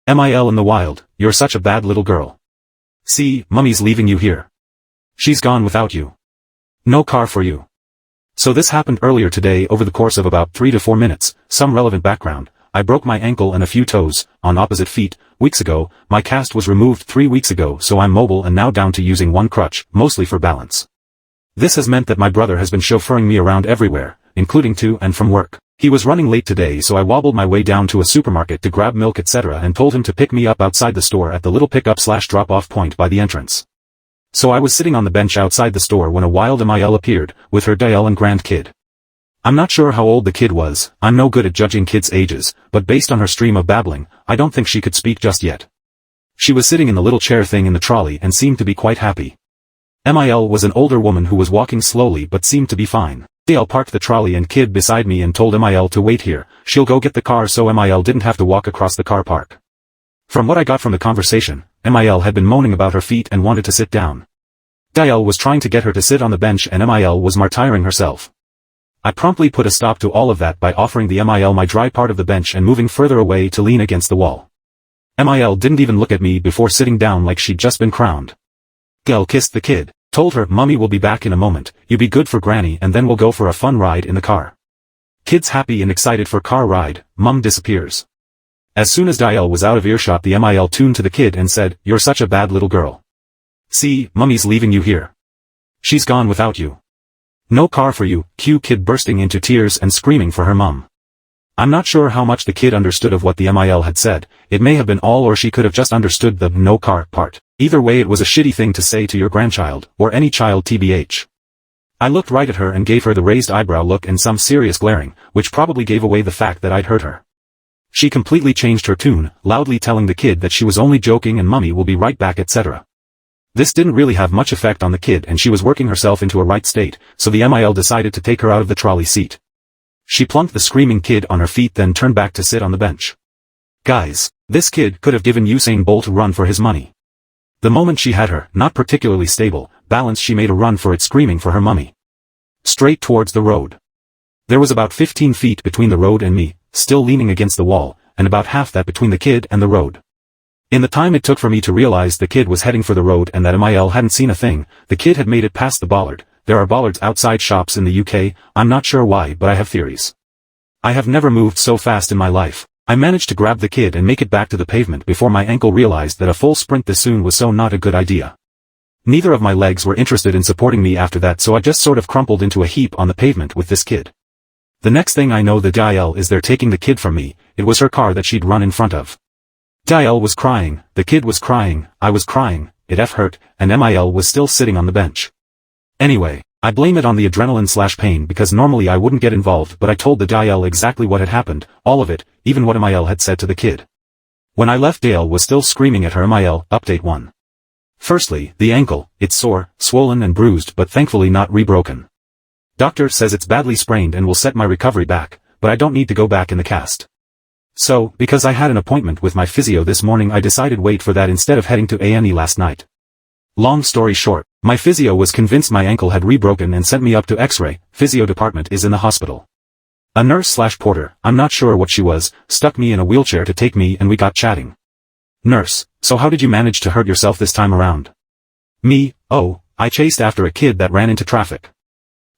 MIL in the wild, you're such a bad little girl. See, Mummy's leaving you here. She's gone without you. No car for you. So this happened earlier today over the course of about 3 to 4 minutes, some relevant background. I broke my ankle and a few toes, on opposite feet, weeks ago. My cast was removed 3 weeks ago, so I'm mobile and now down to using one crutch, mostly for balance. This has meant that my brother has been chauffeuring me around everywhere, including to and from work. He was running late today, so I wobbled my way down to a supermarket to grab milk etc. and told him to pick me up outside the store at the little pickup/drop-off point by the entrance. So I was sitting on the bench outside the store when a wild MIL appeared, with her DIL and grandkid. I'm not sure how old the kid was. I'm no good at judging kids' ages, but based on her stream of babbling, I don't think she could speak just yet. She was sitting in the little chair thing in the trolley and seemed to be quite happy. MIL was an older woman who was walking slowly but seemed to be fine. DIL parked the trolley and kid beside me and told MIL to wait here. She'll go get the car, so MIL didn't have to walk across the car park. From what I got from the conversation, MIL had been moaning about her feet and wanted to sit down. DIL was trying to get her to sit on the bench and MIL was martyring herself. I promptly put a stop to all of that by offering the MIL my dry part of the bench and moving further away to lean against the wall. MIL didn't even look at me before sitting down like she'd just been crowned. DIL kissed the kid, told her, "Mummy will be back in a moment, you be good for Granny and then we'll go for a fun ride in the car." Kid's happy and excited for car ride, Mum disappears. As soon as DIL was out of earshot, the MIL tuned to the kid and said, "You're such a bad little girl. See, Mummy's leaving you here. She's gone without you. No car for you." Cue kid bursting into tears and screaming for her mum. I'm not sure how much the kid understood of what the MIL had said. It may have been all, or she could have just understood the "no car" part. Either way, it was a shitty thing to say to your grandchild, or any child tbh. I looked right at her and gave her the raised eyebrow look and some serious glaring, which probably gave away the fact that I'd hurt her. She completely changed her tune, loudly telling the kid that she was only joking and Mummy will be right back etc. This didn't really have much effect on the kid and she was working herself into a right state, so the MIL decided to take her out of the trolley seat. She plunked the screaming kid on her feet, then turned back to sit on the bench. Guys, this kid could have given Usain Bolt a run for his money. The moment she had her, not particularly stable, balance, she made a run for it, screaming for her mummy. Straight towards the road. There was about 15 feet between the road and me, still leaning against the wall, and about half that between the kid and the road. In the time it took for me to realize the kid was heading for the road and that MIL hadn't seen a thing, the kid had made it past the bollard. There are bollards outside shops in the UK, I'm not sure why, but I have theories. I have never moved so fast in my life. I managed to grab the kid and make it back to the pavement before my ankle realized that a full sprint this soon was so not a good idea. Neither of my legs were interested in supporting me after that, so I just sort of crumpled into a heap on the pavement with this kid. The next thing I know, the DIL is there taking the kid from me. It was her car that she'd run in front of. DIL was crying, the kid was crying, I was crying, it hurt, and MIL was still sitting on the bench. Anyway, I blame it on the adrenaline/pain because normally I wouldn't get involved, but I told the DIL exactly what had happened, all of it, even what MIL had said to the kid. When I left, DIL was still screaming at her. MIL, update 1. Firstly, the ankle, it's sore, swollen and bruised but thankfully not rebroken. Doctor says it's badly sprained and will set my recovery back, but I don't need to go back in the cast. So, because I had an appointment with my physio this morning, I decided wait for that instead of heading to A&E last night. Long story short, my physio was convinced my ankle had rebroken and sent me up to X-ray. Physio department is in the hospital. A nurse/porter, I'm not sure what she was, stuck me in a wheelchair to take me and we got chatting. Nurse, so how did you manage to hurt yourself this time around? Me, oh, I chased after a kid that ran into traffic.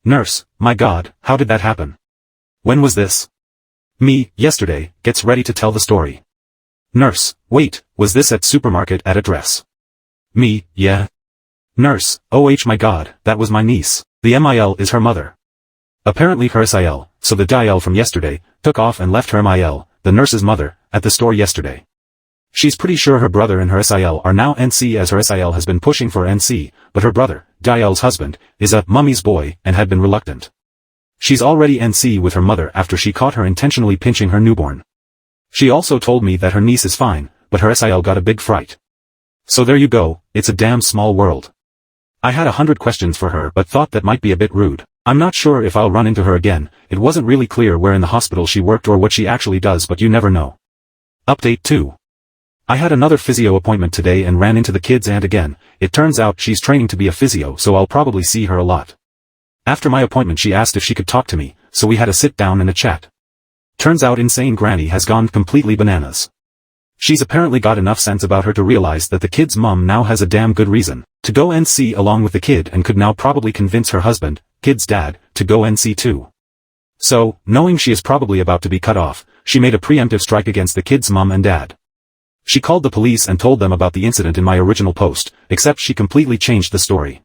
Nurse, my God, how did that happen? When was this? Me, yesterday, gets ready to tell the story. Nurse, wait, was this at supermarket at address? Me, yeah. Nurse, oh my God, that was my niece. The MIL is her mother. Apparently her SIL, so the DIL from yesterday, took off and left her MIL, the nurse's mother, at the store yesterday. She's pretty sure her brother and her SIL are now NC, as her SIL has been pushing for NC, but her brother, DIL's husband, is a mummy's boy and had been reluctant. She's already NC with her mother after she caught her intentionally pinching her newborn. She also told me that her niece is fine, but her SIL got a big fright. So there you go, it's a damn small world. I had 100 questions for her but thought that might be a bit rude. I'm not sure if I'll run into her again. It wasn't really clear where in the hospital she worked or what she actually does, but you never know. Update 2. I had another physio appointment today and ran into the kid's aunt again. It turns out she's training to be a physio, so I'll probably see her a lot. After my appointment she asked if she could talk to me, so we had a sit down and a chat. Turns out insane Granny has gone completely bananas. She's apparently got enough sense about her to realize that the kid's mom now has a damn good reason to go and see along with the kid and could now probably convince her husband, kid's dad, to go and see too. So, knowing she is probably about to be cut off, she made a preemptive strike against the kid's mom and dad. She called the police and told them about the incident in my original post, except she completely changed the story.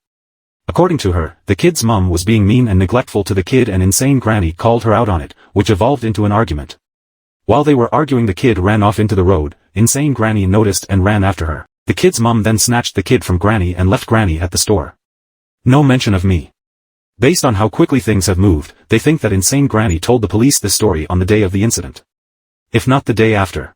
According to her, the kid's mom was being mean and neglectful to the kid and insane granny called her out on it, which evolved into an argument. While they were arguing, the kid ran off into the road. Insane granny noticed and ran after her. The kid's mom then snatched the kid from granny and left granny at the store. No mention of me. Based on how quickly things have moved, they think that insane granny told the police this story on the day of the incident. If not the day after.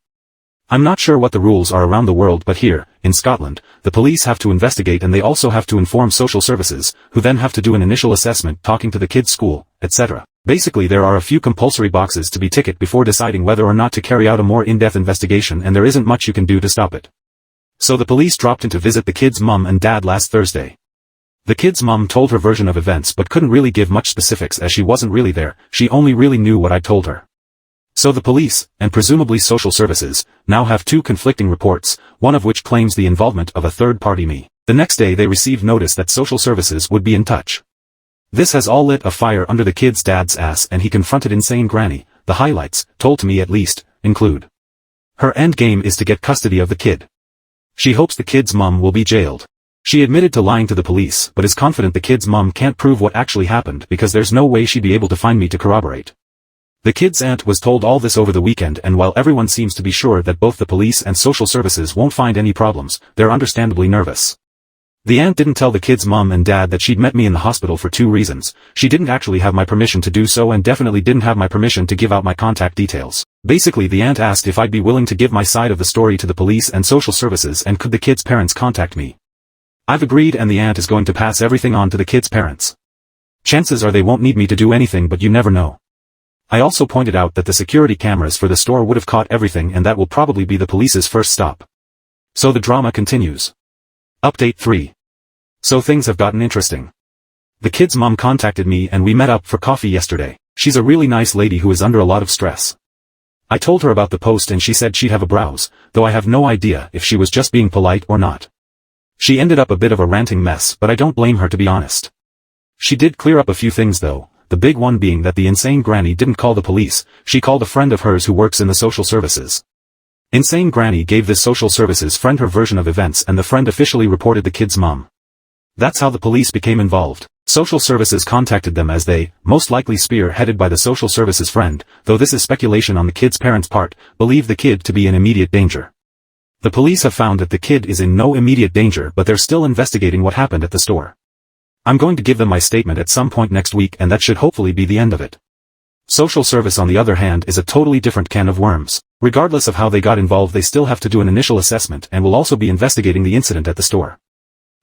I'm not sure what the rules are around the world, but here, in Scotland, the police have to investigate and they also have to inform social services, who then have to do an initial assessment talking to the kid's school, etc. Basically there are a few compulsory boxes to be ticked before deciding whether or not to carry out a more in-depth investigation, and there isn't much you can do to stop it. So the police dropped in to visit the kid's mum and dad last Thursday. The kid's mum told her version of events but couldn't really give much specifics as she wasn't really there, she only really knew what I told her. So the police, and presumably social services, now have two conflicting reports, one of which claims the involvement of a third party, me. The next day they received notice that social services would be in touch. This has all lit a fire under the kid's dad's ass, and he confronted insane granny. The highlights, told to me at least, include: her end game is to get custody of the kid. She hopes the kid's mum will be jailed. She admitted to lying to the police but is confident the kid's mum can't prove what actually happened because there's no way she'd be able to find me to corroborate. The kid's aunt was told all this over the weekend, and while everyone seems to be sure that both the police and social services won't find any problems, they're understandably nervous. The aunt didn't tell the kid's mom and dad that she'd met me in the hospital for two reasons. She didn't actually have my permission to do so and definitely didn't have my permission to give out my contact details. Basically the aunt asked if I'd be willing to give my side of the story to the police and social services and could the kid's parents contact me. I've agreed, and the aunt is going to pass everything on to the kid's parents. Chances are they won't need me to do anything, but you never know. I also pointed out that the security cameras for the store would have caught everything, and that will probably be the police's first stop. So the drama continues. Update 3. So things have gotten interesting. The kid's mom contacted me and we met up for coffee yesterday. She's a really nice lady who is under a lot of stress. I told her about the post and she said she'd have a browse, though I have no idea if she was just being polite or not. She ended up a bit of a ranting mess, but I don't blame her, to be honest. She did clear up a few things though. The big one being that the insane granny didn't call the police, she called a friend of hers who works in the social services. Insane granny gave this social services friend her version of events and the friend officially reported the kid's mom. That's how the police became involved. Social services contacted them as they, most likely spearheaded by the social services friend, though this is speculation on the kid's parents' part, believe the kid to be in immediate danger. The police have found that the kid is in no immediate danger, but they're still investigating what happened at the store. I'm going to give them my statement at some point next week, and that should hopefully be the end of it. Social service, on the other hand, is a totally different can of worms. Regardless of how they got involved, they still have to do an initial assessment and will also be investigating the incident at the store.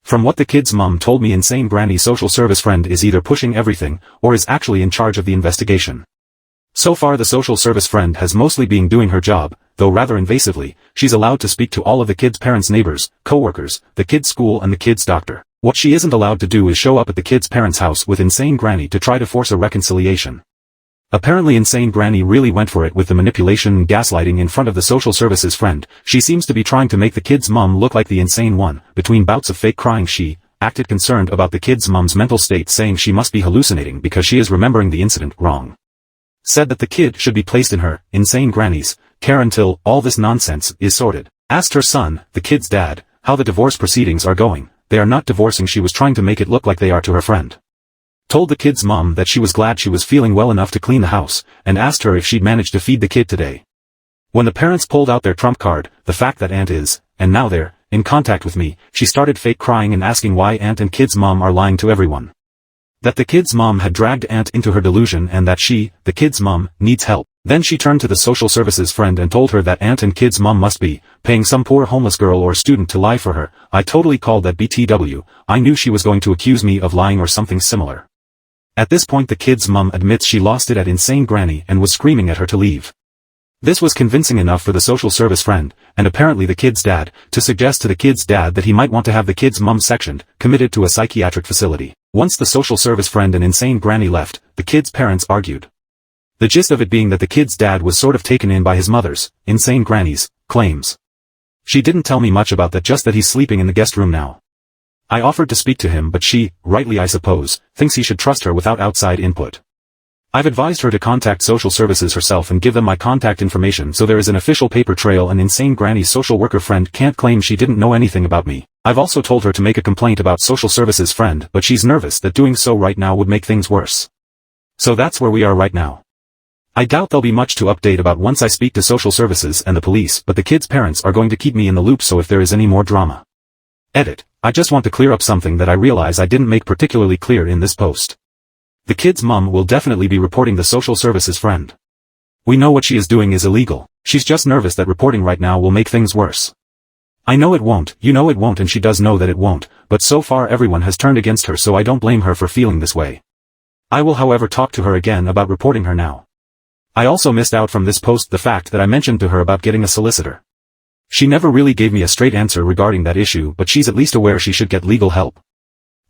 From what the kid's mom told me, insane granny's social service friend is either pushing everything, or is actually in charge of the investigation. So far the social service friend has mostly been doing her job, though rather invasively. She's allowed to speak to all of the kid's parents' neighbors, co-workers, the kid's school and the kid's doctor. What she isn't allowed to do is show up at the kid's parents' house with insane granny to try to force a reconciliation. Apparently insane granny really went for it with the manipulation and gaslighting in front of the social services friend. She seems to be trying to make the kid's mom look like the insane one. Between bouts of fake crying, she acted concerned about the kid's mom's mental state, saying she must be hallucinating because she is remembering the incident wrong. Said that the kid should be placed in her, insane granny's, care until all this nonsense is sorted. Asked her son, the kid's dad, how the divorce proceedings are going. They are not divorcing. She was trying to make it look like they are to her friend. Told the kid's mom that she was glad she was feeling well enough to clean the house, and asked her if she'd managed to feed the kid today. When the parents pulled out their trump card, the fact that aunt is, and now they're, in contact with me, she started fake crying and asking why aunt and kid's mom are lying to everyone. That the kid's mom had dragged aunt into her delusion and that she, the kid's mom, needs help. Then she turned to the social services friend and told her that aunt and kid's mom must be paying some poor homeless girl or student to lie for her. I totally called that BTW. I knew she was going to accuse me of lying or something similar. At this point the kid's mom admits she lost it at insane granny and was screaming at her to leave. This was convincing enough for the social service friend, and apparently the kid's dad, to suggest to the kid's dad that he might want to have the kid's mom sectioned, committed to a psychiatric facility. Once the social service friend and insane granny left, the kid's parents argued. The gist of it being that the kid's dad was sort of taken in by his mother's, insane granny's, claims. She didn't tell me much about that, just that he's sleeping in the guest room now. I offered to speak to him, but she, rightly I suppose, thinks he should trust her without outside input. I've advised her to contact social services herself and give them my contact information so there is an official paper trail and Insane Granny's social worker friend can't claim she didn't know anything about me. I've also told her to make a complaint about social services friend, but she's nervous that doing so right now would make things worse. So that's where we are right now. I doubt there'll be much to update about once I speak to social services and the police, but the kids' parents are going to keep me in the loop so if there is any more drama. Edit. I just want to clear up something that I realize I didn't make particularly clear in this post. The kid's mom will definitely be reporting the social services friend. We know what she is doing is illegal. She's just nervous that reporting right now will make things worse. I know it won't, you know it won't, and she does know that it won't, but so far everyone has turned against her, so I don't blame her for feeling this way. I will however talk to her again about reporting her now. I also missed out from this post the fact that I mentioned to her about getting a solicitor. She never really gave me a straight answer regarding that issue, but she's at least aware she should get legal help.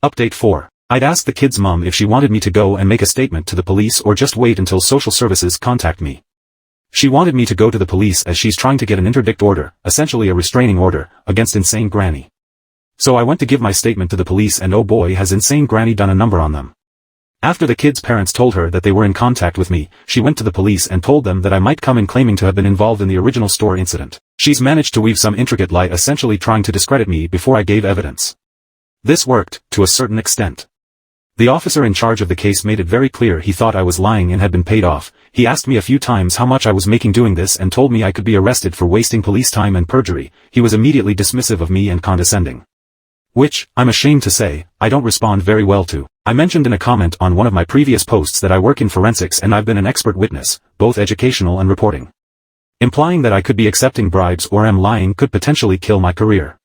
Update 4. I'd asked the kid's mom if she wanted me to go and make a statement to the police or just wait until social services contact me. She wanted me to go to the police as she's trying to get an interdict order, essentially a restraining order, against Insane Granny. So I went to give my statement to the police, and oh boy, has Insane Granny done a number on them. After the kids' parents told her that they were in contact with me, she went to the police and told them that I might come in claiming to have been involved in the original store incident. She's managed to weave some intricate lie, essentially trying to discredit me before I gave evidence. This worked, to a certain extent. The officer in charge of the case made it very clear he thought I was lying and had been paid off. He asked me a few times how much I was making doing this and told me I could be arrested for wasting police time and perjury. He was immediately dismissive of me and condescending. Which, I'm ashamed to say, I don't respond very well to. I mentioned in a comment on one of my previous posts that I work in forensics and I've been an expert witness, both educational and reporting. Implying that I could be accepting bribes or am lying could potentially kill my career.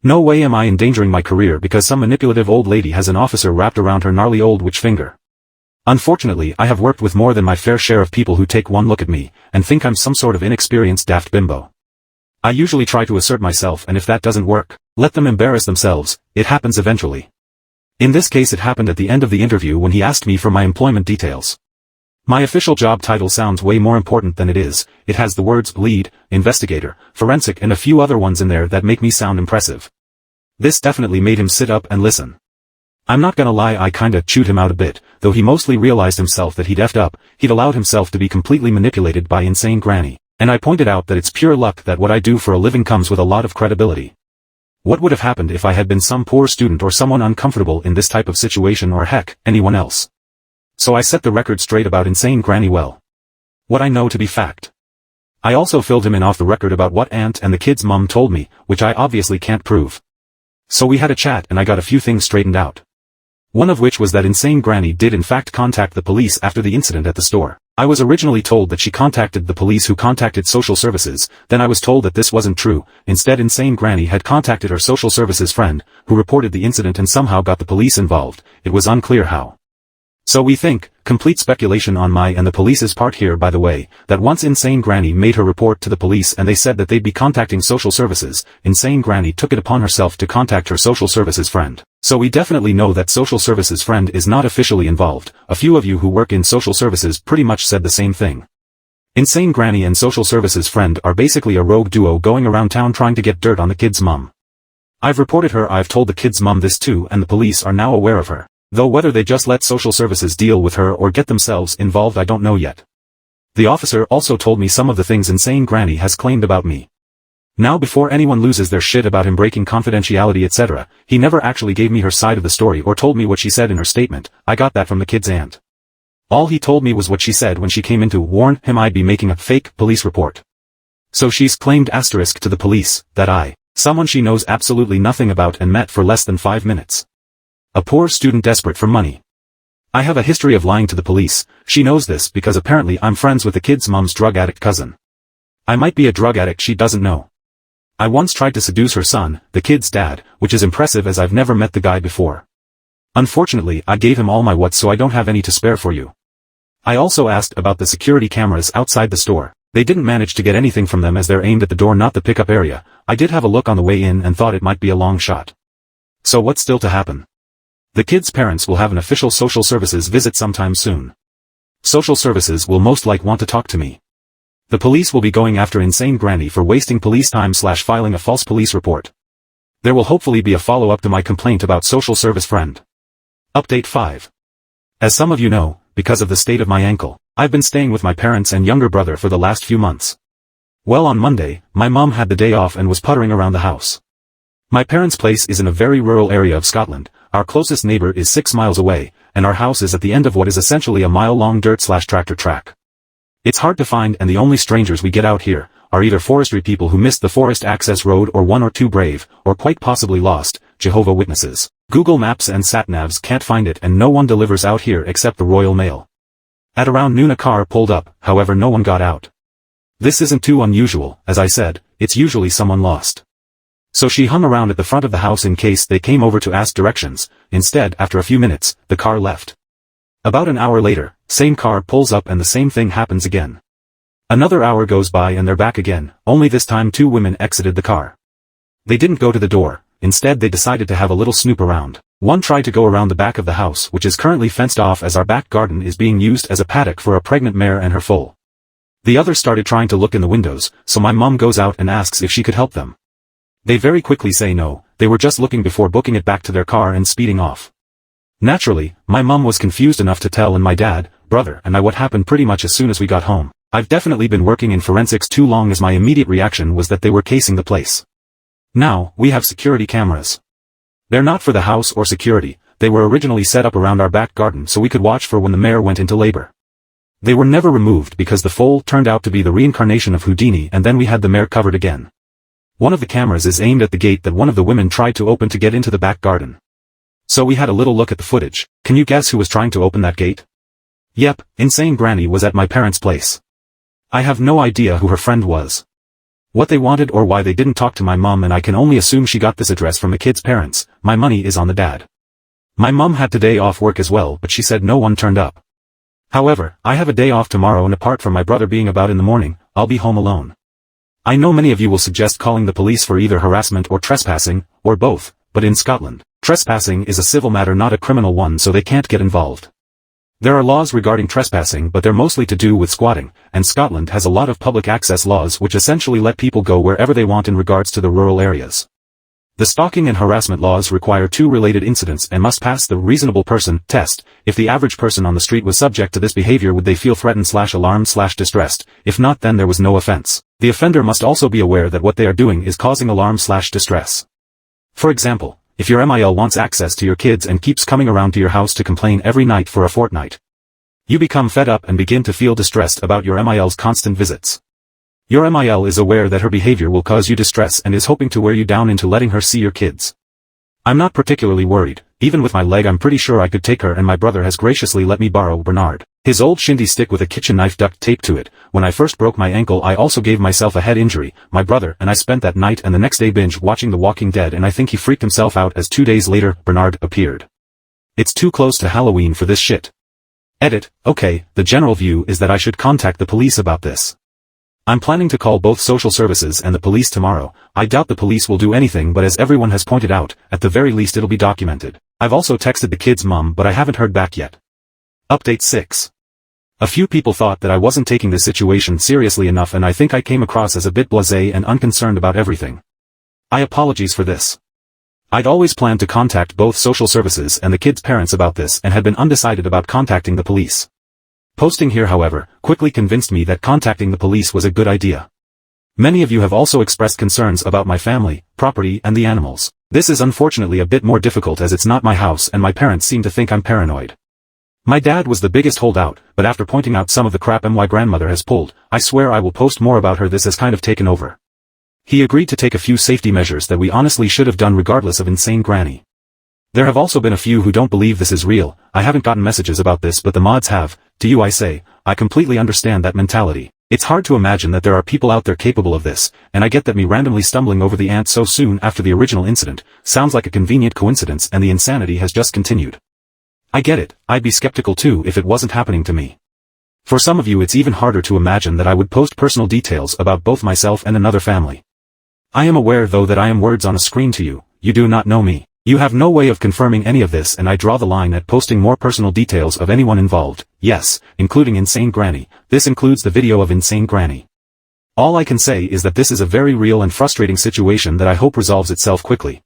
No way am I endangering my career because some manipulative old lady has an officer wrapped around her gnarly old witch finger. Unfortunately, I have worked with more than my fair share of people who take one look at me and think I'm some sort of inexperienced daft bimbo. I usually try to assert myself, and if that doesn't work, let them embarrass themselves. It happens eventually. In this case it happened at the end of the interview when he asked me for my employment details. My official job title sounds way more important than it is. It has the words lead, investigator, forensic and a few other ones in there that make me sound impressive. This definitely made him sit up and listen. I'm not gonna lie, I kinda chewed him out a bit, though he mostly realized himself that he'd effed up. He'd allowed himself to be completely manipulated by Insane Granny, and I pointed out that it's pure luck that what I do for a living comes with a lot of credibility. What would have happened if I had been some poor student or someone uncomfortable in this type of situation, or heck, anyone else? So I set the record straight about Insane Granny well. What I know to be fact. I also filled him in off the record about what Aunt and the kid's mum told me, which I obviously can't prove. So we had a chat and I got a few things straightened out. One of which was that Insane Granny did in fact contact the police after the incident at the store. I was originally told that she contacted the police who contacted social services, then I was told that this wasn't true. Instead, Insane Granny had contacted her social services friend, who reported the incident and somehow got the police involved. It was unclear how. So we think, complete speculation on my and the police's part here by the way, that once Insane Granny made her report to the police and they said that they'd be contacting social services, Insane Granny took it upon herself to contact her social services friend. So we definitely know that social services friend is not officially involved. A few of you who work in social services pretty much said the same thing. Insane Granny and social services friend are basically a rogue duo going around town trying to get dirt on the kid's mum. I've reported her, I've told the kid's mum this too, and the police are now aware of her. Though whether they just let social services deal with her or get themselves involved I don't know yet. The officer also told me some of the things Insane Granny has claimed about me. Now before anyone loses their shit about him breaking confidentiality etc., he never actually gave me her side of the story or told me what she said in her statement. I got that from the kid's aunt. All he told me was what she said when she came in to warn him I'd be making a fake police report. So she's claimed asterisk to the police, that someone she knows absolutely nothing about and met for less than 5 minutes. A poor student desperate for money. I have a history of lying to the police. She knows this because apparently I'm friends with the kid's mom's drug addict cousin. I might be a drug addict she doesn't know. I once tried to seduce her son, the kid's dad, which is impressive as I've never met the guy before. Unfortunately, I gave him all my whats so I don't have any to spare for you. I also asked about the security cameras outside the store. They didn't manage to get anything from them as they're aimed at the door not the pickup area. I did have a look on the way in and thought it might be a long shot. So what's still to happen? The kids' parents will have an official social services visit sometime soon. Social services will most likely want to talk to me. The police will be going after insane granny for wasting police time / filing a false police report. There will hopefully be a follow-up to my complaint about social service friend. Update 5. As some of you know, because of the state of my ankle, I've been staying with my parents and younger brother for the last few months. Well, on Monday, my mom had the day off and was puttering around the house. My parents' place is in a very rural area of Scotland, our closest neighbor is 6 miles away, and our house is at the end of what is essentially a mile-long dirt/tractor track. It's hard to find, and the only strangers we get out here are either forestry people who missed the forest access road or 1 or 2 brave, or quite possibly lost, Jehovah's Witnesses. Google Maps and sat-navs can't find it, and no one delivers out here except the Royal Mail. At around noon a car pulled up, however no one got out. This isn't too unusual, as I said, it's usually someone lost. So she hung around at the front of the house in case they came over to ask directions. Instead, after a few minutes, the car left. About an hour later, same car pulls up and the same thing happens again. Another hour goes by and they're back again, only this time 2 women exited the car. They didn't go to the door, instead they decided to have a little snoop around. One tried to go around the back of the house, which is currently fenced off as our back garden is being used as a paddock for a pregnant mare and her foal. The other started trying to look in the windows, so my mom goes out and asks if she could help them. They very quickly say no, they were just looking before booking it back to their car and speeding off. Naturally, my mom was confused enough to tell my dad, brother and I what happened pretty much as soon as we got home. I've definitely been working in forensics too long, as my immediate reaction was that they were casing the place. Now, we have security cameras. They're not for the house or security, they were originally set up around our back garden so we could watch for when the mare went into labor. They were never removed because the foal turned out to be the reincarnation of Houdini, and then we had the mare covered again. One of the cameras is aimed at the gate that one of the women tried to open to get into the back garden. So we had a little look at the footage. Can you guess who was trying to open that gate? Yep, insane granny was at my parents' place. I have no idea who her friend was. What they wanted or why they didn't talk to my mom, and I can only assume she got this address from the kid's parents. My money is on the dad. My mom had today off work as well, but she said no one turned up. However, I have a day off tomorrow, and apart from my brother being about in the morning, I'll be home alone. I know many of you will suggest calling the police for either harassment or trespassing, or both, but in Scotland, trespassing is a civil matter, not a criminal one, so they can't get involved. There are laws regarding trespassing, but they're mostly to do with squatting, and Scotland has a lot of public access laws which essentially let people go wherever they want in regards to the rural areas. The stalking and harassment laws require 2 related incidents and must pass the reasonable person test. If the average person on the street was subject to this behavior, would they feel threatened / alarmed / distressed? If not, then there was no offense. The offender must also be aware that what they are doing is causing alarm / distress. For example, if your MIL wants access to your kids and keeps coming around to your house to complain every night for a fortnight, you become fed up and begin to feel distressed about your MIL's constant visits. Your MIL is aware that her behavior will cause you distress and is hoping to wear you down into letting her see your kids. I'm not particularly worried. Even with my leg I'm pretty sure I could take her, and my brother has graciously let me borrow Bernard, his old shindy stick with a kitchen knife duct taped to it. When I first broke my ankle I also gave myself a head injury. My brother and I spent that night and the next day binge watching The Walking Dead, and I think he freaked himself out as 2 days later Bernard appeared. It's too close to Halloween for this shit. Edit. Okay, the general view is that I should contact the police about this. I'm planning to call both social services and the police tomorrow. I doubt the police will do anything, but as everyone has pointed out, at the very least it'll be documented. I've also texted the kid's mom, but I haven't heard back yet. Update 6. A few people thought that I wasn't taking this situation seriously enough, and I think I came across as a bit blasé and unconcerned about everything. I apologize for this. I'd always planned to contact both social services and the kid's parents about this and had been undecided about contacting the police. Posting here, however, quickly convinced me that contacting the police was a good idea. Many of you have also expressed concerns about my family, property and the animals. This is unfortunately a bit more difficult as it's not my house and my parents seem to think I'm paranoid. My dad was the biggest holdout, but after pointing out some of the crap my grandmother has pulled, I swear I will post more about her. This has kind of taken over. He agreed to take a few safety measures that we honestly should have done regardless of insane granny. There have also been a few who don't believe this is real. I haven't gotten messages about this, but the mods have. To you I say, I completely understand that mentality. It's hard to imagine that there are people out there capable of this, and I get that me randomly stumbling over the ant so soon after the original incident sounds like a convenient coincidence, and the insanity has just continued. I get it. I'd be skeptical too if it wasn't happening to me. For some of you it's even harder to imagine that I would post personal details about both myself and another family. I am aware though that I am words on a screen to you. You do not know me. You have no way of confirming any of this, and I draw the line at posting more personal details of anyone involved. Yes, including insane granny. This includes the video of insane granny. All I can say is that this is a very real and frustrating situation that I hope resolves itself quickly.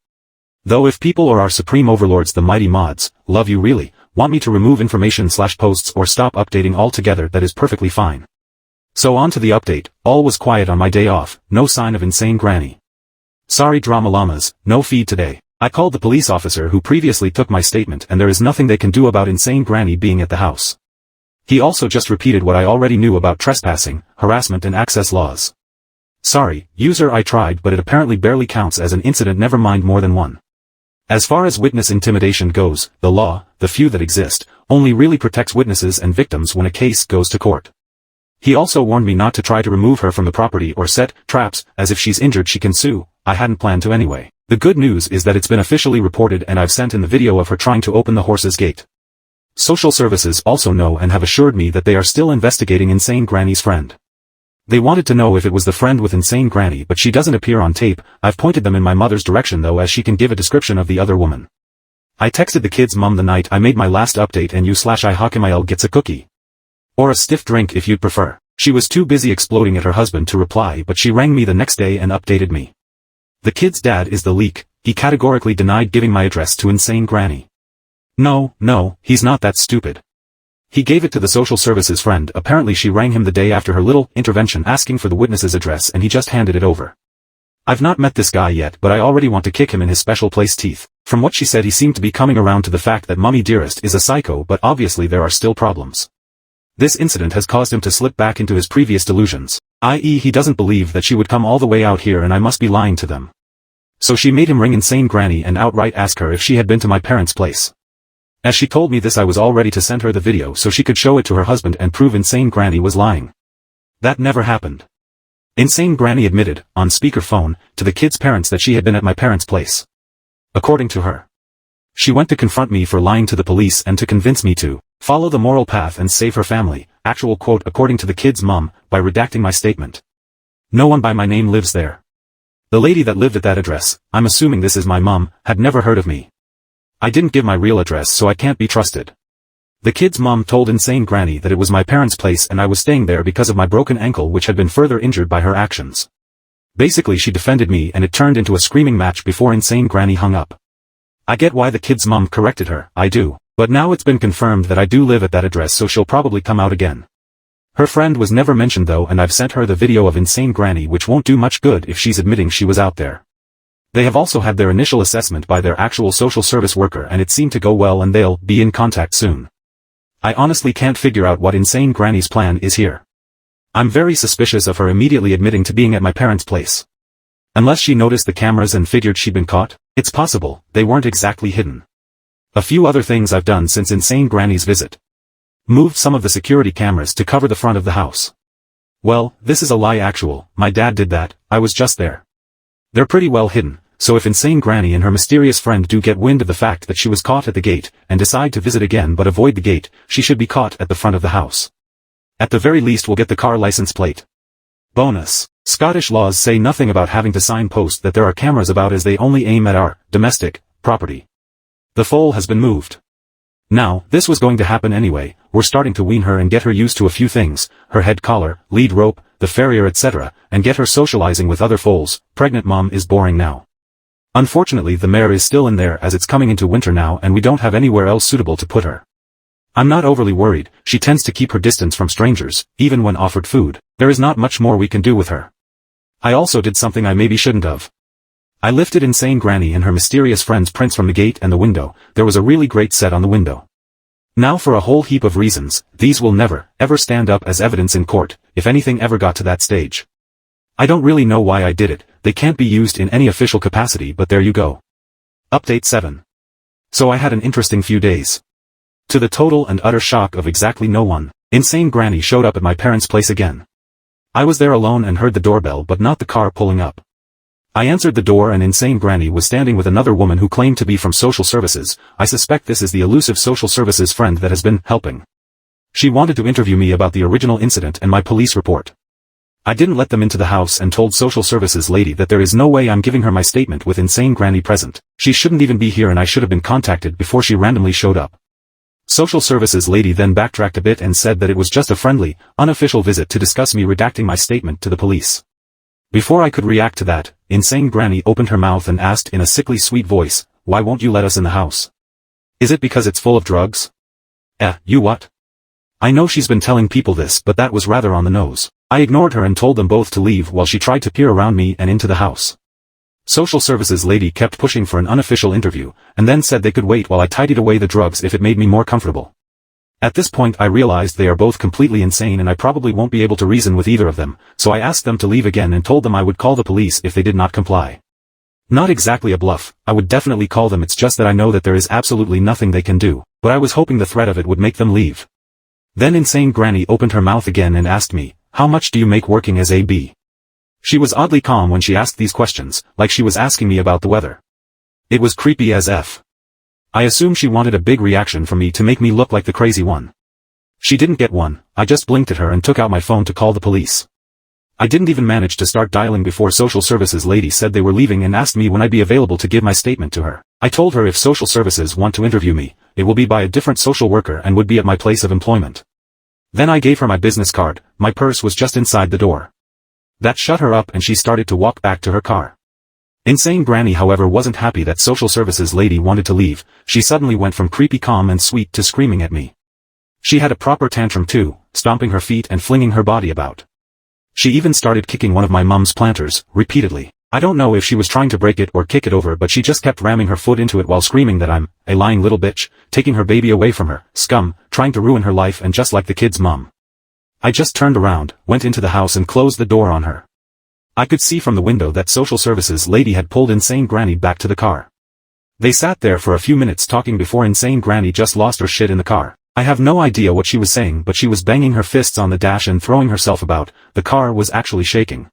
Though if people or our supreme overlords the mighty mods, love you really, want me to remove information/posts or stop updating altogether, that is perfectly fine. So on to the update. All was quiet on my day off, no sign of insane granny. Sorry drama llamas, no feed today. I called the police officer who previously took my statement and there is nothing they can do about insane granny being at the house. He also just repeated what I already knew about trespassing, harassment and access laws. Sorry, user, I tried, but it apparently barely counts as an incident, never mind more than one. As far as witness intimidation goes, the law, the few that exist, only really protects witnesses and victims when a case goes to court. He also warned me not to try to remove her from the property or set traps, as if she's injured she can sue. I hadn't planned to anyway. The good news is that it's been officially reported and I've sent in the video of her trying to open the horse's gate. Social services also know and have assured me that they are still investigating insane granny's friend. They wanted to know if it was the friend with insane granny, but she doesn't appear on tape. I've pointed them in my mother's direction though, as she can give a description of the other woman. I texted the kid's mum the night I made my last update and u/I gets a cookie. Or a stiff drink if you'd prefer. She was too busy exploding at her husband to reply, but she rang me the next day and updated me. The kid's dad is the leak. He categorically denied giving my address to insane granny. No, he's not that stupid. He gave it to the social services friend. Apparently she rang him the day after her little intervention asking for the witness's address and he just handed it over. I've not met this guy yet, but I already want to kick him in his special place teeth. From what she said, he seemed to be coming around to the fact that Mummy Dearest is a psycho, but obviously there are still problems. This incident has caused him to slip back into his previous delusions, i.e. he doesn't believe that she would come all the way out here and I must be lying to them. So she made him ring insane granny and outright ask her if she had been to my parents' place. As she told me this, I was all ready to send her the video so she could show it to her husband and prove insane granny was lying. That never happened. Insane granny admitted, on speakerphone, to the kid's parents that she had been at my parents' place. According to her, she went to confront me for lying to the police and to convince me to follow the moral path and save her family. Actual quote according to the kid's mom, by redacting my statement. No one by my name lives there. The lady that lived at that address, I'm assuming this is my mom, had never heard of me. I didn't give my real address, so I can't be trusted. The kid's mom told insane granny that it was my parents' place and I was staying there because of my broken ankle, which had been further injured by her actions. Basically she defended me and it turned into a screaming match before insane granny hung up. I get why the kid's mom corrected her, I do, but now it's been confirmed that I do live at that address, so she'll probably come out again. Her friend was never mentioned though, and I've sent her the video of insane granny, which won't do much good if she's admitting she was out there. They have also had their initial assessment by their actual social service worker and it seemed to go well and they'll be in contact soon. I honestly can't figure out what insane granny's plan is here. I'm very suspicious of her immediately admitting to being at my parents' place. Unless she noticed the cameras and figured she'd been caught, it's possible, they weren't exactly hidden. A few other things I've done since insane granny's visit. Moved some of the security cameras to cover the front of the house. Well, this is a lie actual, my dad did that, I was just there. They're pretty well hidden. So if insane granny and her mysterious friend do get wind of the fact that she was caught at the gate, and decide to visit again but avoid the gate, she should be caught at the front of the house. At the very least we'll get the car license plate. Bonus. Scottish laws say nothing about having to signpost that there are cameras about, as they only aim at our domestic property. The foal has been moved. Now, this was going to happen anyway. We're starting to wean her and get her used to a few things, her head collar, lead rope, the farrier etc., and get her socializing with other foals. Pregnant mom is boring now. Unfortunately the mare is still in there as it's coming into winter now and we don't have anywhere else suitable to put her. I'm not overly worried, she tends to keep her distance from strangers, even when offered food. There is not much more we can do with her. I also did something I maybe shouldn't have. I lifted insane granny and her mysterious friend's prints from the gate and the window. There was a really great set on the window. Now for a whole heap of reasons, these will never, ever stand up as evidence in court, if anything ever got to that stage. I don't really know why I did it, they can't be used in any official capacity, but there you go. Update 7. So I had an interesting few days. To the total and utter shock of exactly no one, insane granny showed up at my parents' place again. I was there alone and heard the doorbell but not the car pulling up. I answered the door and insane granny was standing with another woman who claimed to be from social services. I suspect this is the elusive social services friend that has been helping. She wanted to interview me about the original incident and my police report. I didn't let them into the house and told social services lady that there is no way I'm giving her my statement with insane granny present. She shouldn't even be here and I should have been contacted before she randomly showed up. Social services lady then backtracked a bit and said that it was just a friendly, unofficial visit to discuss me redacting my statement to the police. Before I could react to that, insane granny opened her mouth and asked in a sickly sweet voice, "Why won't you let us in the house? Is it because it's full of drugs?" You what? I know she's been telling people this, but that was rather on the nose. I ignored her and told them both to leave while she tried to peer around me and into the house. Social services lady kept pushing for an unofficial interview, and then said they could wait while I tidied away the drugs if it made me more comfortable. At this point I realized they are both completely insane and I probably won't be able to reason with either of them, so I asked them to leave again and told them I would call the police if they did not comply. Not exactly a bluff, I would definitely call them, it's just that I know that there is absolutely nothing they can do, but I was hoping the threat of it would make them leave. Then insane granny opened her mouth again and asked me, "How much do you make working as AB?" She was oddly calm when she asked these questions, like she was asking me about the weather. It was creepy as F. I assumed she wanted a big reaction from me to make me look like the crazy one. She didn't get one, I just blinked at her and took out my phone to call the police. I didn't even manage to start dialing before social services lady said they were leaving and asked me when I'd be available to give my statement to her. I told her if social services want to interview me, it will be by a different social worker and would be at my place of employment. Then I gave her my business card, my purse was just inside the door. That shut her up and she started to walk back to her car. Insane granny however wasn't happy that social services lady wanted to leave, she suddenly went from creepy calm and sweet to screaming at me. She had a proper tantrum too, stomping her feet and flinging her body about. She even started kicking one of my mum's planters, repeatedly. I don't know if she was trying to break it or kick it over, but she just kept ramming her foot into it while screaming that I'm a lying little bitch, taking her baby away from her, scum, trying to ruin her life and just like the kid's mum. I just turned around, went into the house and closed the door on her. I could see from the window that social services lady had pulled insane granny back to the car. They sat there for a few minutes talking before insane granny just lost her shit in the car. I have no idea what she was saying, but she was banging her fists on the dash and throwing herself about. The car was actually shaking.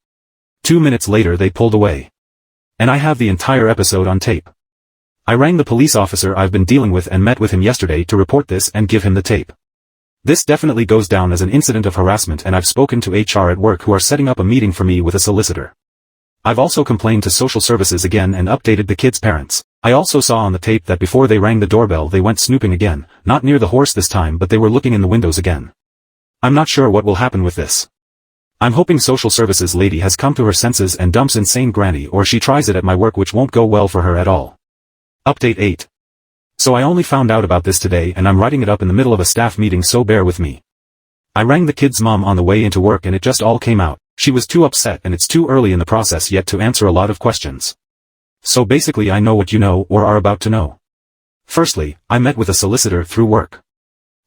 2 minutes later they pulled away. And I have the entire episode on tape. I rang the police officer I've been dealing with and met with him yesterday to report this and give him the tape. This definitely goes down as an incident of harassment and I've spoken to HR at work who are setting up a meeting for me with a solicitor. I've also complained to social services again and updated the kids' parents. I also saw on the tape that before they rang the doorbell they went snooping again, not near the horse this time but they were looking in the windows again. I'm not sure what will happen with this. I'm hoping social services lady has come to her senses and dumps insane granny or she tries it at my work, which won't go well for her at all. Update 8. So I only found out about this today and I'm writing it up in the middle of a staff meeting, so bear with me. I rang the kid's mom on the way into work and it just all came out. She was too upset and it's too early in the process yet to answer a lot of questions. So basically I know what you know or are about to know. Firstly, I met with a solicitor through work.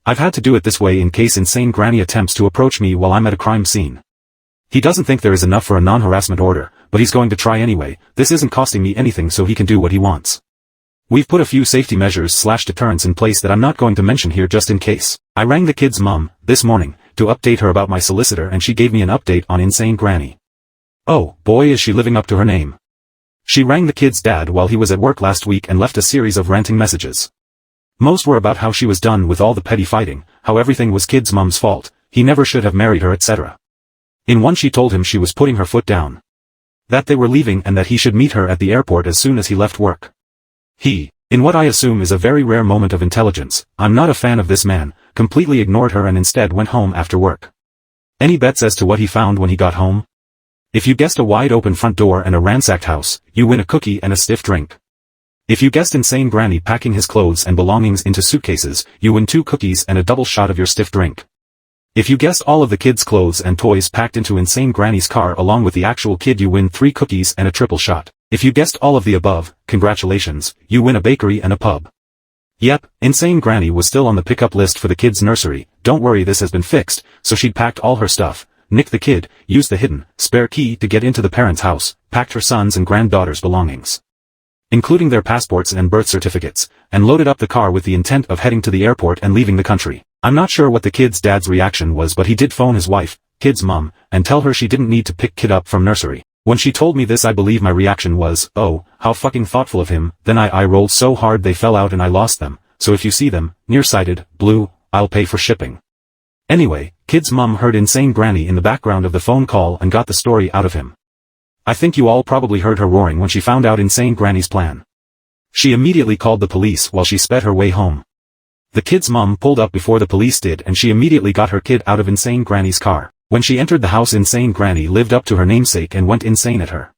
I've had to do it this way in case insane granny attempts to approach me while I'm at a crime scene. He doesn't think there is enough for a non-harassment order, but he's going to try anyway. This isn't costing me anything so he can do what he wants. We've put a few safety measures/deterrents in place that I'm not going to mention here just in case. I rang the kid's mom, this morning, to update her about my solicitor and she gave me an update on insane granny. Oh, boy is she living up to her name. She rang the kid's dad while he was at work last week and left a series of ranting messages. Most were about how she was done with all the petty fighting, how everything was kid's mom's fault, he never should have married her, etc. In one she told him she was putting her foot down. That they were leaving and that he should meet her at the airport as soon as he left work. He, in what I assume is a very rare moment of intelligence, I'm not a fan of this man, completely ignored her and instead went home after work. Any bets as to what he found when he got home? If you guessed a wide-open front door and a ransacked house, you win a cookie and a stiff drink. If you guessed insane granny packing his clothes and belongings into suitcases, you win 2 cookies and a double shot of your stiff drink. If you guessed all of the kids' clothes and toys packed into insane granny's car along with the actual kid, you win 3 cookies and a triple shot. If you guessed all of the above, congratulations, you win a bakery and a pub. Yep, insane granny was still on the pickup list for the kids' nursery. Don't worry, this has been fixed, so she'd packed all her stuff, nicked the kid, used the hidden, spare key to get into the parents' house, packed her sons' and granddaughter's belongings, including their passports and birth certificates, and loaded up the car with the intent of heading to the airport and leaving the country. I'm not sure what the kid's dad's reaction was, but he did phone his wife, kid's mom, and tell her she didn't need to pick kid up from nursery. When she told me this, I believe my reaction was, oh, how fucking thoughtful of him. Then I rolled so hard they fell out and I lost them, so if you see them, nearsighted, blue, I'll pay for shipping. Anyway, kid's mom heard insane granny in the background of the phone call and got the story out of him. I think you all probably heard her roaring when she found out insane granny's plan. She immediately called the police while she sped her way home. The kid's mom pulled up before the police did and she immediately got her kid out of Insane Granny's car. When she entered the house, Insane Granny lived up to her namesake and went insane at her.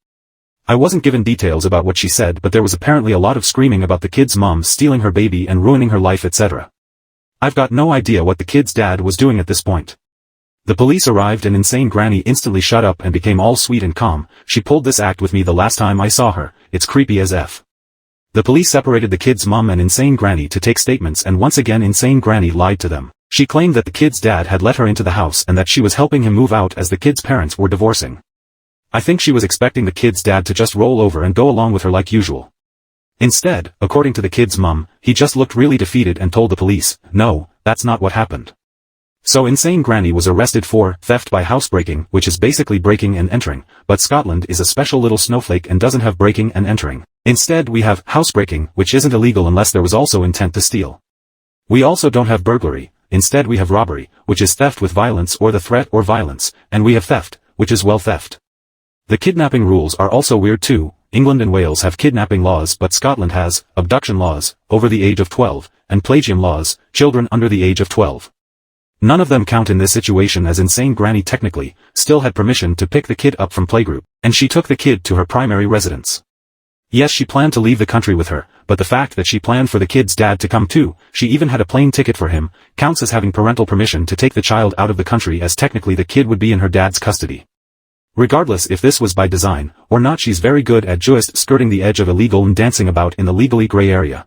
I wasn't given details about what she said, but there was apparently a lot of screaming about the kid's mom stealing her baby and ruining her life, etc. I've got no idea what the kid's dad was doing at this point. The police arrived and Insane Granny instantly shut up and became all sweet and calm. She pulled this act with me the last time I saw her. It's creepy as F. The police separated the kid's mom and Insane Granny to take statements, and once again Insane Granny lied to them. She claimed that the kid's dad had let her into the house and that she was helping him move out as the kid's parents were divorcing. I think she was expecting the kid's dad to just roll over and go along with her like usual. Instead, according to the kid's mom, he just looked really defeated and told the police, "No, that's not what happened." So Insane Granny was arrested for theft by housebreaking, which is basically breaking and entering, but Scotland is a special little snowflake and doesn't have breaking and entering. Instead we have housebreaking, which isn't illegal unless there was also intent to steal. We also don't have burglary. Instead we have robbery, which is theft with violence or the threat or violence, and we have theft, which is theft. The kidnapping rules are also weird too. England and Wales have kidnapping laws, but Scotland has abduction laws, over the age of 12, and plagium laws, children under the age of 12. None of them count in this situation, as Insane Granny technically still had permission to pick the kid up from playgroup, and she took the kid to her primary residence. Yes, she planned to leave the country with her, but the fact that she planned for the kid's dad to come too, she even had a plane ticket for him, counts as having parental permission to take the child out of the country, as technically the kid would be in her dad's custody. Regardless if this was by design or not, she's very good at just skirting the edge of illegal and dancing about in the legally gray area.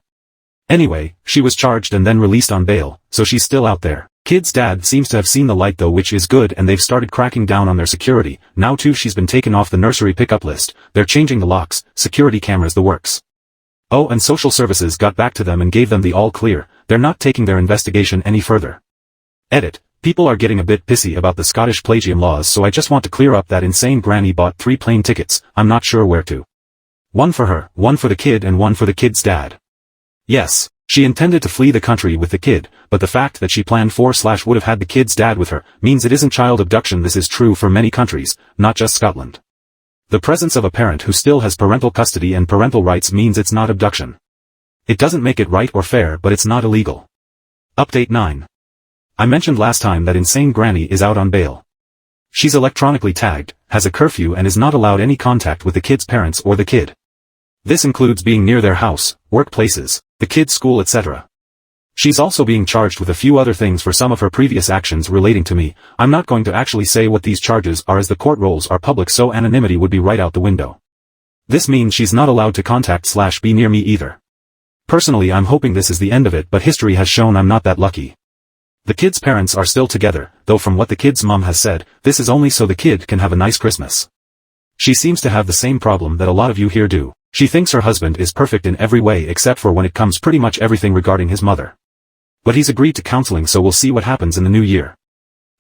Anyway, she was charged and then released on bail, so she's still out there. Kid's dad seems to have seen the light though, which is good, and they've started cracking down on their security. Now too she's been taken off the nursery pickup list. They're changing the locks, security cameras, the works. Oh, and social services got back to them and gave them the all clear. They're not taking their investigation any further. Edit. People are getting a bit pissy about the Scottish plagium laws, so I just want to clear up that Insane Granny bought 3 plane tickets. I'm not sure where to. One for her, one for the kid, and one for the kid's dad. Yes. She intended to flee the country with the kid, but the fact that she planned for/would have had the kid's dad with her means it isn't child abduction. This is true for many countries, not just Scotland. The presence of a parent who still has parental custody and parental rights means it's not abduction. It doesn't make it right or fair, but it's not illegal. Update 9. I mentioned last time that Insane Granny is out on bail. She's electronically tagged, has a curfew, and is not allowed any contact with the kid's parents or the kid. This includes being near their house, workplaces, the kid's school, etc. She's also being charged with a few other things for some of her previous actions relating to me. I'm not going to actually say what these charges are, as the court rolls are public, so anonymity would be right out the window. This means she's not allowed to contact/be near me either. Personally, I'm hoping this is the end of it, but history has shown I'm not that lucky. The kid's parents are still together, though from what the kid's mom has said, this is only so the kid can have a nice Christmas. She seems to have the same problem that a lot of you here do. She thinks her husband is perfect in every way except for when it comes pretty much everything regarding his mother. But he's agreed to counseling, so we'll see what happens in the new year.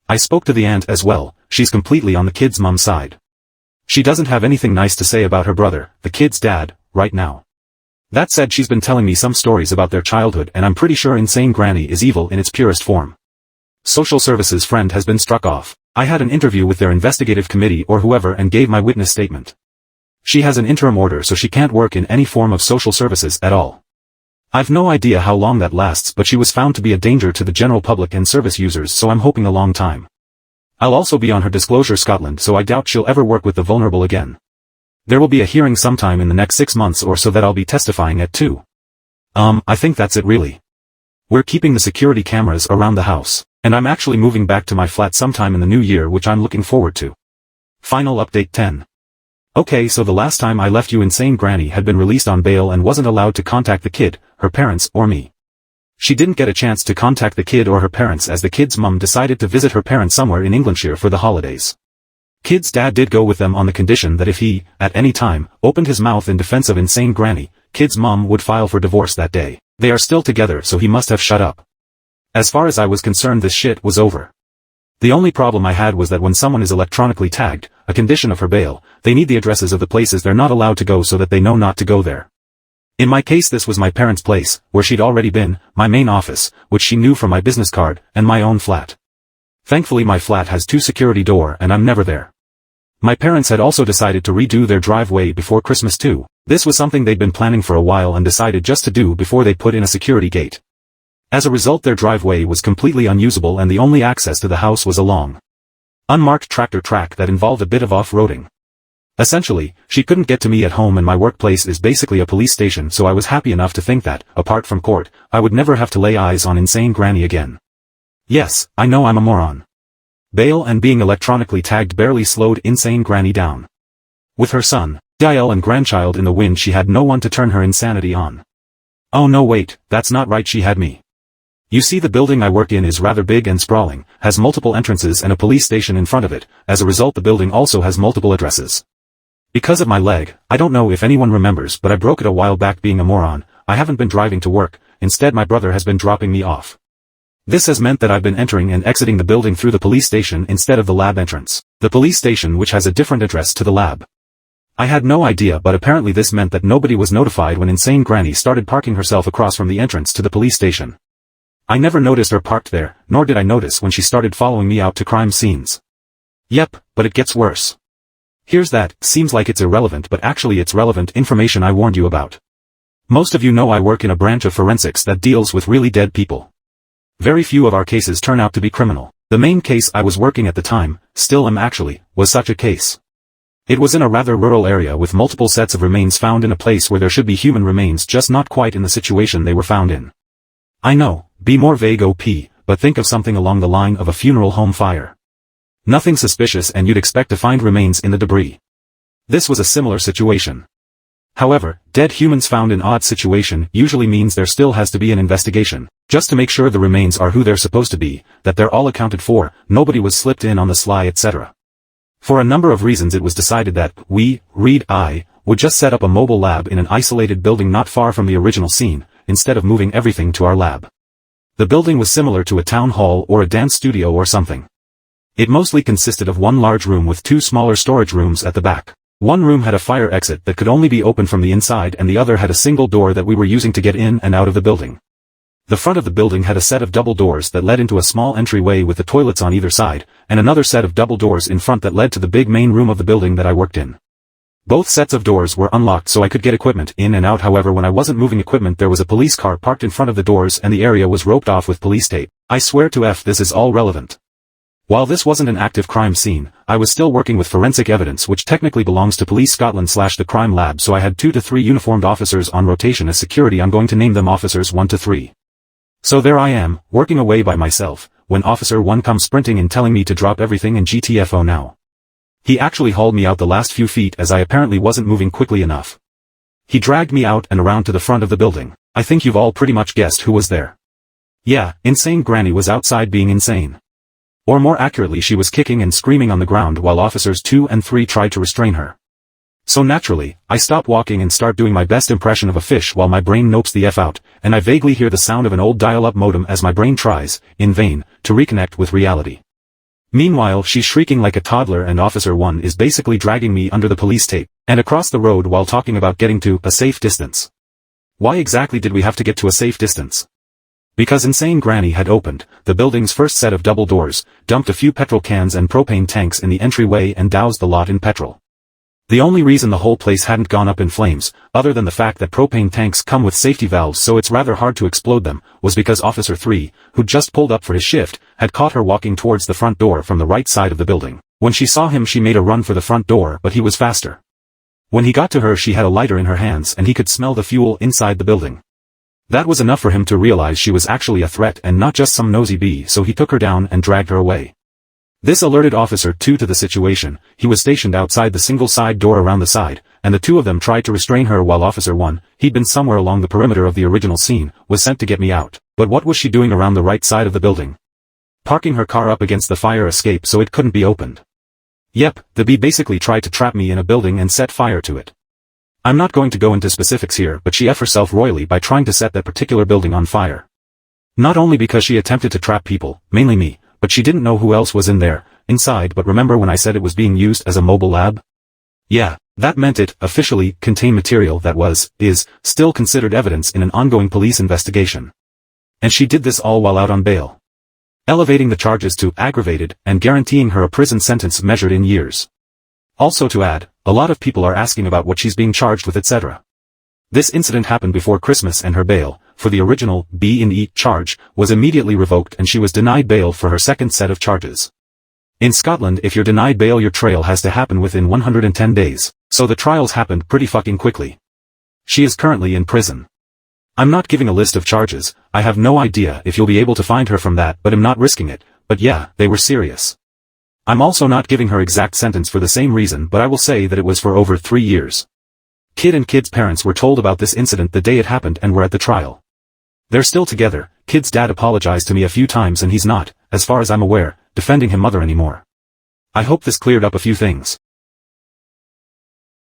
I spoke to the aunt as well. She's completely on the kid's mom's side. She doesn't have anything nice to say about her brother, the kid's dad, right now. That said, she's been telling me some stories about their childhood, and I'm pretty sure Insane Granny is evil in its purest form. Social services friend has been struck off. I had an interview with their investigative committee or whoever and gave my witness statement. She has an interim order, so she can't work in any form of social services at all. I've no idea how long that lasts, but she was found to be a danger to the general public and service users, so I'm hoping a long time. I'll also be on her Disclosure Scotland, so I doubt she'll ever work with the vulnerable again. There will be a hearing sometime in the next 6 months or so that I'll be testifying at too. I think that's it really. We're keeping the security cameras around the house, and I'm actually moving back to my flat sometime in the new year, which I'm looking forward to. Final update 10. Okay, so the last time I left you, Insane Granny had been released on bail and wasn't allowed to contact the kid, her parents, or me. She didn't get a chance to contact the kid or her parents as the kid's mum decided to visit her parents somewhere in Englandshire for the holidays. Kid's dad did go with them on the condition that if he, at any time, opened his mouth in defense of Insane Granny, kid's mum would file for divorce that day. They are still together, so he must have shut up. As far as I was concerned, this shit was over. The only problem I had was that when someone is electronically tagged, a condition of her bail, they need the addresses of the places they're not allowed to go so that they know not to go there. In my case, this was my parents' place, where she'd already been, my main office, which she knew from my business card, and my own flat. Thankfully my flat has 2 security doors and I'm never there. My parents had also decided to redo their driveway before Christmas too. This was something they'd been planning for a while and decided just to do before they put in a security gate. As a result, their driveway was completely unusable and the only access to the house was a long, unmarked tractor track that involved a bit of off-roading. Essentially, she couldn't get to me at home and my workplace is basically a police station, so I was happy enough to think that, apart from court, I would never have to lay eyes on insane granny again. Yes, I know I'm a moron. Bail and being electronically tagged barely slowed insane granny down. With her son, DIL and grandchild in the wind, she had no one to turn her insanity on. Oh no, wait, that's not right, she had me. You see, the building I work in is rather big and sprawling, has multiple entrances and a police station in front of it. As a result, the building also has multiple addresses. Because of my leg, I don't know if anyone remembers, but I broke it a while back. Being a moron, I haven't been driving to work, instead my brother has been dropping me off. This has meant that I've been entering and exiting the building through the police station instead of the lab entrance. The police station, which has a different address to the lab. I had no idea, but apparently this meant that nobody was notified when insane granny started parking herself across from the entrance to the police station. I never noticed her parked there, nor did I notice when she started following me out to crime scenes. Yep, but it gets worse. Here's that. Seems like it's irrelevant, but actually it's relevant information I warned you about. Most of you know I work in a branch of forensics that deals with really dead people. Very few of our cases turn out to be criminal. The main case I was working at the time, still am actually, was such a case. It was in a rather rural area with multiple sets of remains found in a place where there should be human remains, just not quite in the situation they were found in. I know, be more vague OP, but think of something along the line of a funeral home fire. Nothing suspicious and you'd expect to find remains in the debris. This was a similar situation. However, dead humans found in odd situation usually means there still has to be an investigation, just to make sure the remains are who they're supposed to be, that they're all accounted for, nobody was slipped in on the sly, etc. For a number of reasons it was decided that I would just set up a mobile lab in an isolated building not far from the original scene, instead of moving everything to our lab. The building was similar to a town hall or a dance studio or something. It mostly consisted of one large room with two smaller storage rooms at the back. One room had a fire exit that could only be opened from the inside and the other had a single door that we were using to get in and out of the building. The front of the building had a set of double doors that led into a small entryway with the toilets on either side, and another set of double doors in front that led to the big main room of the building that I worked in. Both sets of doors were unlocked so I could get equipment in and out. However, when I wasn't moving equipment, there was a police car parked in front of the doors and the area was roped off with police tape. I swear to F, this is all relevant. While this wasn't an active crime scene, I was still working with forensic evidence, which technically belongs to Police Scotland / the crime lab, so I had 2 to 3 uniformed officers on rotation as security. I'm going to name them officers 1 to 3. So there I am, working away by myself, when Officer 1 comes sprinting in telling me to drop everything and GTFO now. He actually hauled me out the last few feet as I apparently wasn't moving quickly enough. He dragged me out and around to the front of the building. I think you've all pretty much guessed who was there. Yeah, insane granny was outside being insane. Or more accurately, she was kicking and screaming on the ground while officers 2 and 3 tried to restrain her. So naturally, I stop walking and start doing my best impression of a fish while my brain nopes the F out, and I vaguely hear the sound of an old dial-up modem as my brain tries, in vain, to reconnect with reality. Meanwhile, she's shrieking like a toddler and Officer 1 is basically dragging me under the police tape, and across the road while talking about getting to a safe distance. Why exactly did we have to get to a safe distance? Because insane granny had opened the building's first set of double doors, dumped a few petrol cans and propane tanks in the entryway and doused the lot in petrol. The only reason the whole place hadn't gone up in flames, other than the fact that propane tanks come with safety valves so it's rather hard to explode them, was because Officer 3, who'd just pulled up for his shift, had caught her walking towards the front door from the right side of the building. When she saw him, she made a run for the front door, but he was faster. When he got to her, she had a lighter in her hands and he could smell the fuel inside the building. That was enough for him to realize she was actually a threat and not just some nosy bee, so he took her down and dragged her away. This alerted Officer 2 to the situation. He was stationed outside the single side door around the side, and the two of them tried to restrain her while Officer 1, he'd been somewhere along the perimeter of the original scene, was sent to get me out. But what was she doing around the right side of the building? Parking her car up against the fire escape so it couldn't be opened. Yep, the bee basically tried to trap me in a building and set fire to it. I'm not going to go into specifics here, but she F herself royally by trying to set that particular building on fire. Not only because she attempted to trap people, mainly me, but she didn't know who else was inside. But remember when I said it was being used as a mobile lab? Yeah, that meant it, officially, contained material that is, still considered evidence in an ongoing police investigation. And she did this all while out on bail. Elevating the charges to aggravated, and guaranteeing her a prison sentence measured in years. Also to add, a lot of people are asking about what she's being charged with, etc. This incident happened before Christmas and her bail, for the original B&E charge, was immediately revoked and she was denied bail for her second set of charges. In Scotland, if you're denied bail, your trial has to happen within 110 days, so the trials happened pretty fucking quickly. She is currently in prison. I'm not giving a list of charges, I have no idea if you'll be able to find her from that, but I'm not risking it, but yeah, they were serious. I'm also not giving her exact sentence for the same reason, but I will say that it was for over 3 years. Kid and Kid's parents were told about this incident the day it happened and were at the trial. They're still together. Kid's dad apologized to me a few times and he's not, as far as I'm aware, defending his mother anymore. I hope this cleared up a few things.